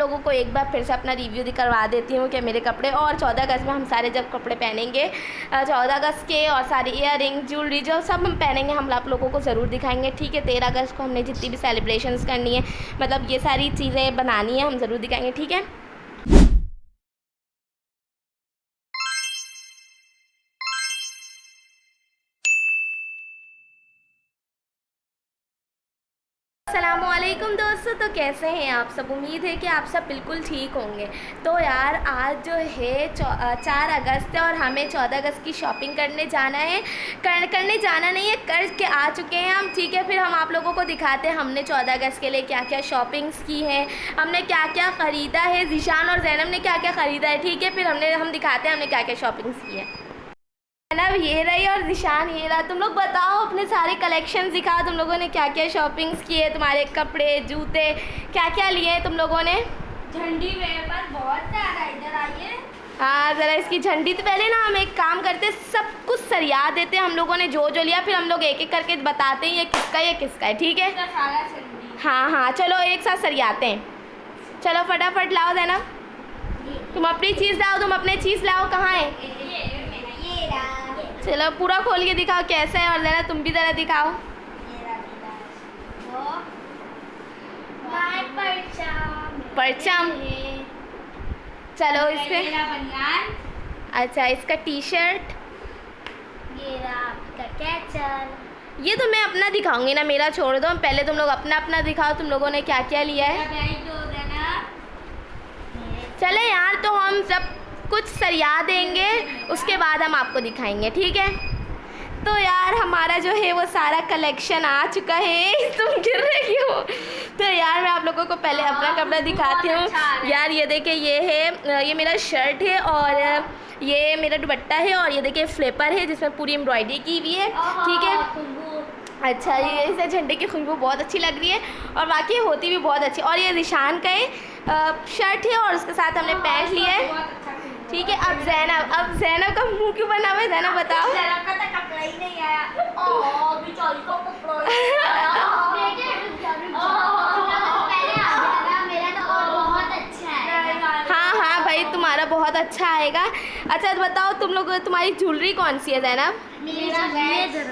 लोगों को एक बार फिर से अपना रिव्यू करवा देती हूँ कि मेरे कपड़े, और 14 अगस्त में हम सारे जब कपड़े पहनेंगे 14 अगस्त के, और सारे ईयर रिंग ज्वेलरी जो सब हम पहनेंगे हम आप लोगों को ज़रूर दिखाएंगे, ठीक है। 13 अगस्त को हमने जितनी भी सेलिब्रेशंस करनी है, मतलब ये सारी चीज़ें बनानी है, हम ज़रूर दिखाएंगे, ठीक है। अस्सलामुअलैकुम दोस्तों, तो कैसे हैं आप सब? उम्मीद है कि आप सब बिल्कुल ठीक होंगे। तो यार आज जो है 4 अगस्त है और हमें 14 अगस्त की शॉपिंग करने जाना है। करने जाना नहीं है, करके आ चुके हैं हम, ठीक है। फिर हम आप लोगों को दिखाते हैं हमने 14 अगस्त के लिए क्या क्या शॉपिंग्स की है, हमने क्या क्या ख़रीदा है, ज़ीशान और ज़ैनब ने क्या क्या ख़रीदा है, ठीक है। फिर हम दिखाते हैं हमने क्या क्या शॉपिंग्स की है। जैनब ये रही और ज़ीशान ये रहा। तुम लोग बताओ, अपने सारे कलेक्शन दिखाओ, तुम लोगों ने क्या क्या शॉपिंग्स की है, तुम्हारे कपड़े जूते क्या क्या लिए हैं तुम लोगों ने। झंडी मेरे पास बहुत ज़्यादा, इधर आइए। हाँ ज़रा इसकी झंडी, तो पहले ना हम एक काम करते, सब कुछ सरिया देते हैं हम लोगों ने जो जो लिया, फिर हम लोग एक एक करके बताते हैं ये किसका है, ठीक है। हाँ चलो एक साथ सरियाते हैं। चलो फटाफट लाओ ज़ैनब, तुम अपनी चीज़ लाओ, तुम अपने चीज़ लाओ, कहाँ है। चलो पूरा खोल के दिखाओ कैसा है, और ज़रा तुम भी ज़रा दिखाओ। परचम, चलो इसके, अच्छा इसका टी शर्ट, ये तो मैं अपना दिखाऊंगी ना, मेरा छोड़ दो, पहले तुम लोग अपना दिखाओ, तुम लोगों ने क्या क्या लिया है। चले यार, तो हम सब कुछ सरिया देंगे, उसके बाद हम आपको दिखाएंगे, ठीक है। तो यार हमारा जो है वो सारा कलेक्शन आ चुका है। तुम गिर रही हो। तो यार मैं आप लोगों को पहले अपना कपड़ा दिखाती हूँ। यार ये देखिए, ये है, ये मेरा शर्ट है, और ये मेरा दुपट्टा है, और ये देखिए फ्लिपर है जिसमें पूरी एम्ब्रॉयडरी की हुई है, ठीक है। अच्छा, ये इसे झंडे की खुशबू बहुत अच्छी लग रही है, और बाकी होती भी बहुत अच्छी। और ये ज़ीशान का शर्ट है, और उसके साथ हमने पैंट लिया है, ठीक है। अब ज़ैनब का मुंह क्यों बना हुआ है, ज़ैनब बताओ। ज़ैनब का तो कपड़ा ही नहीं आया। बेचारी का कपड़ा ही नहीं आया। मेरा तो बहुत अच्छा है। हाँ भाई, तुम्हारा बहुत अच्छा आएगा। अच्छा बताओ तुम लोग, तुम्हारी ज्वेलरी कौन सी है ज़ैनब।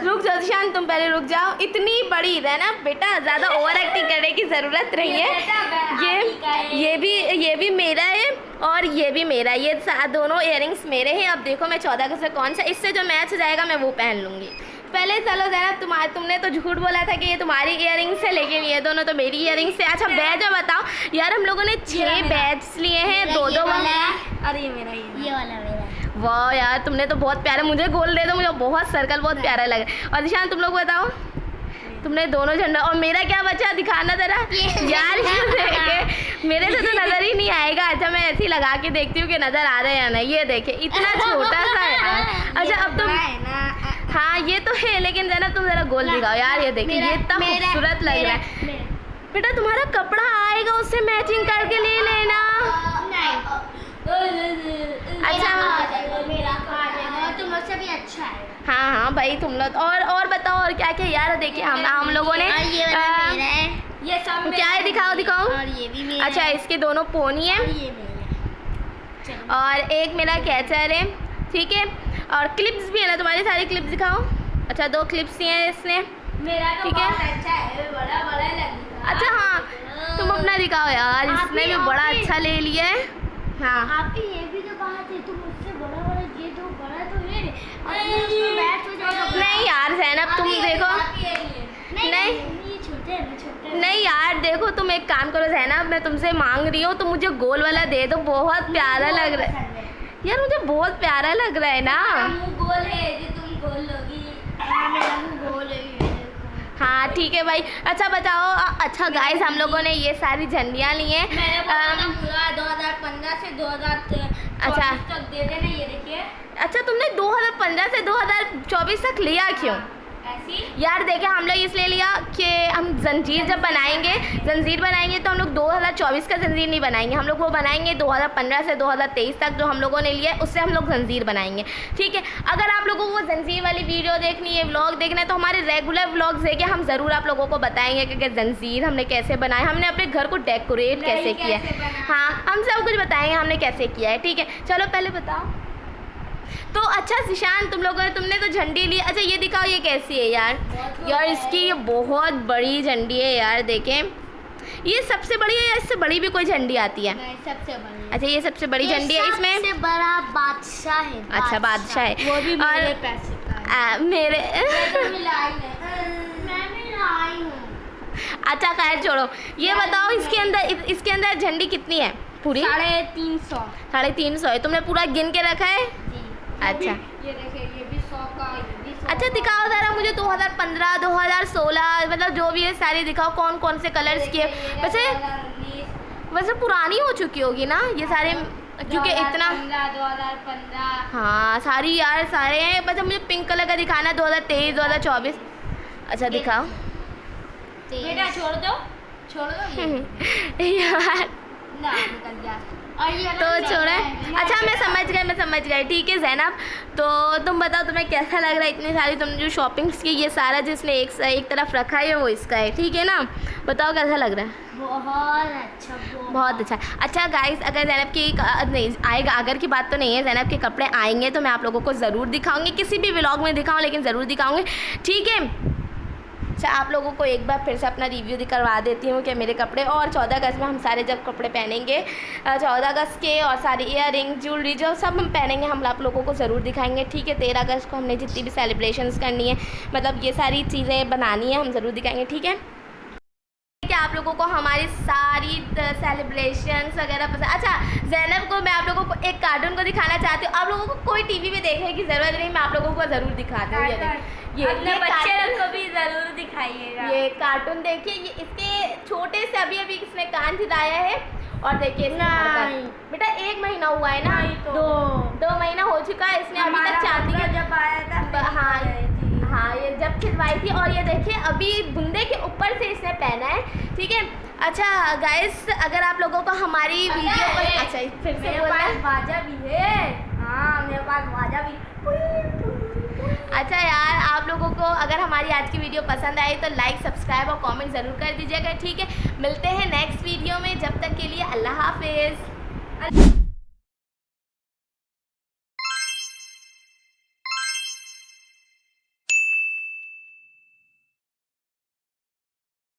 रुक जाओ ज़ीशान, तुम पहले रुक जाओ। इतनी बड़ी ज़ैनब बेटा, ज़्यादा ओवर एक्टिंग करने की ज़रूरत नहीं है। ये भी मेरा है, और ये भी मेरा, ये दोनों इयररिंग्स मेरे हैं। अब देखो मैं 14 अगस्त से कौन सा इससे जो मैच हो जाएगा मैं वो पहन लूँगी। पहले चलो ज़ैनब, तुमने तो झूठ बोला था कि ये तुम्हारी इयररिंग्स है, लेकिन ये दोनों तो मेरी इयररिंग्स है। अच्छा बैज बताओ यार, हम लोगों ने 6 बैज लिए हैं, 2-2 वाला। अरे ये वाला मेरा। वाह यार, तुमने तो बहुत प्यारा, मुझे गोल दे दो, मुझे बहुत सर्कल बहुत प्यारा लगा। और ज़ीशान तुम लोग बताओ, तुमने दोनों झंडा, और मेरा क्या बचा दिखाना ज़रा यार। देखे मेरे से तो नज़र ही नहीं आएगा। अच्छा मैं ऐसे ही लगा के देखती हूँ कि नज़र आ रहे हैं या नहीं। ये देखे इतना छोटा सा है। अच्छा अब तुम, हाँ ये तो है, लेकिन ज़रा तुम ज़रा गोल दिखाओ यार। ये देखिए ये इतना खूबसूरत लग रहा है। बेटा तुम्हारा कपड़ा आएगा, उससे मैचिंग करके ले लेना। अच्छा तुमसे भी अच्छा है। हाँ भाई तुम लोग, और बताओ और क्या क्या यार। देखिए हम लोगों ने ये सब क्या है, दिखाओ। और ये भी मेरा। अच्छा इसके दोनों पोनी है, और एक मेरा कैचर है, ठीक है। और क्लिप्स भी है ना, तुम्हारे सारे क्लिप्स दिखाओ। अच्छा 2 क्लिप्स ही हैं इसने, मेरा तो ठीक है। बहुत अच्छा है, बड़ा लगता। अच्छा हाँ तुम अपना दिखाओ यार, इसने भी बड़ा अच्छा ले लिया है। हाँ आपकी ये भी तो बात है, तुम मुझसे बड़ा ये तो बड़ा तो है। नहीं यार ज़ैनब तुम देखो, नहीं यार देखो, तुम एक काम करो ज़ैनब, मैं तुमसे मांग रही हूँ, तुम मुझे गोल वाला दे दो, बहुत प्यारा लग रहा है यार, मुझे बहुत प्यारा लग रहा है ना। गोल है जो तुम गोल लोगी। मेरा मुंह गोल है। हाँ ठीक है भाई। अच्छा बताओ, अच्छा गाइस हम लोगों ने ये सारी झंडियाँ ली हैं। पूरा 2015 से 2024 तक दे देना, ये देखिए। अच्छा तुमने 2015 से 2024 तक लिया क्यों? ऐसी यार देखे हम लोग इसलिए लिया कि हम जंजीर जब बनाएंगे तो हम लोग 2024 का जंजीर नहीं बनाएंगे, हम लोग वो बनाएंगे 2015 से 2023 तक जो हम लोगों ने लिया उससे हम लोग जंजीर बनाएंगे। ठीक है, अगर आप लोगों को वो जंजीर वाली वीडियो देखनी है, व्लॉग देखना है, तो हमारे रेगुलर व्लॉग्स देखे हम ज़रूर आप लोगों को बताएंगे कि जंजीर हमने कैसे बनाया, हमने अपने घर को डेकोरेट कैसे किया है। हाँ, हम सब कुछ बताएंगे हमने कैसे किया है। ठीक है, चलो पहले बताओ। तो अच्छा ज़ीशान, तुमने तो झंडी ली। अच्छा ये दिखाओ ये कैसी है यार। यार इसकी ये बहुत बड़ी झंडी है यार, देखें ये सबसे बड़ी है या इससे बड़ी भी कोई झंडी आती है? नहीं, सबसे बड़ी। अच्छा ये सबसे बड़ी झंडी है। इसमें सबसे बड़ा बादशाह है। अच्छा बादशाह है, वो भी मेरे और पैसे का है। मेरे मैं भी लाई हूँ। अच्छा खैर छोड़ो, ये बताओ इसके अंदर झंडी कितनी है पूरी? 350। 350 है। तुमने पूरा गिन के रखा है? अच्छा ये देखिए, ये भी 100 का, ये भी 100 अच्छा दिखाओ ज़रा मुझे 2015 2016 मतलब जो भी है सारी दिखाओ, कौन कौन से कलर्स किए। वैसे पुरानी हो चुकी होगी ना ये सारे, क्योंकि इतना 2015। हाँ सारी यार सारे हैं। मतलब मुझे पिंक कलर का दिखाना है 2023 2024। अच्छा दिखाओ बेटा, छोड़ दो यार ना, निकल गया। और ये तो छोड़े। अच्छा मैं समझ गई। ठीक है ज़ैनब, तो तुम बताओ तुम्हें कैसा लग रहा है इतनी सारी तुमने जो शॉपिंग्स की, ये सारा जिसने एक तरफ रखा है वो इसका है। ठीक है ना, बताओ कैसा लग रहा है? बहुत अच्छा। अच्छा गाइस, अगर ज़ैनब की नहीं आएगा, अगर की बात तो नहीं है, ज़ैनब के कपड़े आएंगे तो मैं आप लोगों को ज़रूर दिखाऊंगी, किसी भी व्लॉग में दिखाऊँ लेकिन ज़रूर दिखाऊंगी। ठीक है, अच्छा आप लोगों को एक बार फिर से अपना रिव्यू दिखवा देती हूँ कि मेरे कपड़े, और 14 अगस्त में हम सारे जब कपड़े पहनेंगे 14 अगस्त के, और सारी ईयर रिंग ज्वेलरी जो सब हम पहनेंगे हम आप लोगों को ज़रूर दिखाएंगे। ठीक है, 13 अगस्त को हमने जितनी भी सेलिब्रेशंस करनी है, मतलब ये सारी चीज़ें बनानी है, हम ज़रूर दिखाएंगे। ठीक है, कि आप लोगों को हमारी सारी सेलिब्रेशंस वगैरह पसंद। अच्छा ज़ैनब को मैं आप लोगों को एक कार्टून को दिखाना चाहती हूँ, आप लोगों को कोई टीवी में देखने की ज़रूरत नहीं, मैं आप लोगों को ज़रूर दिखाती हूँ। ये बच्चे को भी ज़रूर दिखाइएगा। ये कार्टून देखिए, ये इसके छोटे से अभी इसने कान हिलाया है, और देखिए बेटा 1 महीना हुआ है ना, 2 महीना हो चुका है, इसने अभी तक चांदी का जब आया था हाँ ये जब खिलवाई थी, और ये देखिए अभी बुंदे के ऊपर से इसने पहना है। ठीक है, अच्छा गाइस अगर आप लोगों को हमारी वीडियो पर, अच्छा फिर से बाजा भी है। हाँ मेरे पास बाजा भी। अच्छा यार आप लोगों को अगर हमारी आज की वीडियो पसंद आई तो लाइक सब्सक्राइब और कमेंट ज़रूर कर दीजिएगा। ठीक है, मिलते हैं नेक्स्ट वीडियो में, जब तक के लिए अल्लाह हाफिज़।